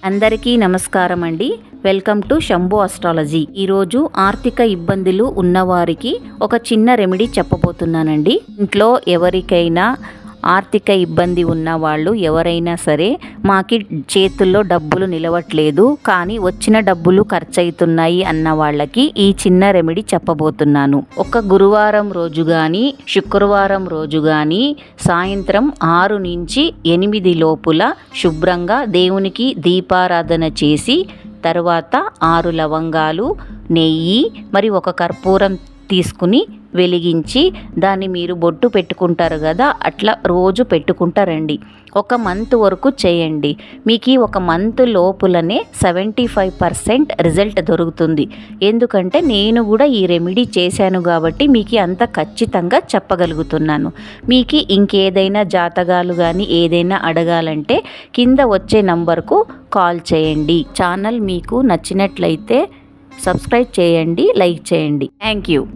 అందరికీ నమస్కారం అండి. Welcome to Shambhu astrology. ఈరోజు ఆర్థిక ఇబ్బందులు ఉన్నవారికి ఒక చిన్న రెమెడీ చెప్పబోతున్నానండి. ఇంట్లో ఎవరికైనా ఆర్థిక ఇబ్బంది ఉన్న వాళ్ళు ఎవరైనా సరే, మాకి చేతుల్లో డబ్బులు నిలవట్లేదు కానీ వచ్చిన డబ్బులు ఖర్చు అవుతున్నాయి అన్న వాళ్ళకి ఈ చిన్న రెమెడీ చెప్పబోతున్నాను. ఒక గురువారం రోజు కానీ శుక్రవారం రోజు కానీ సాయంత్రం 6 నుంచి 8 లోపుల శుభ్రంగా దేవునికి దీపారాధన చేసి తర్వాత 6 లవంగాలు, నెయ్యి మరి ఒక కర్పూరం తీసుకుని వెలిగించి దాన్ని మీరు బొట్టు పెట్టుకుంటారు కదా, అట్లా రోజు పెట్టుకుంటారండి. ఒక మంత్ వరకు చేయండి. మీకు ఒక మంత్ లోపులనే 75% రిజల్ట్ దొరుకుతుంది. ఎందుకంటే నేను కూడా ఈ రెమెడీ చేశాను కాబట్టి మీకు అంత ఖచ్చితంగా చెప్పగలుగుతున్నాను. మీకు ఇంకేదైనా జాతకాలు కానీ ఏదైనా అడగాలంటే కింద వచ్చే నంబర్కు కాల్ చేయండి. ఛానల్ మీకు నచ్చినట్లయితే సబ్స్క్రైబ్ చేయండి, లైక్ చేయండి. Thank you.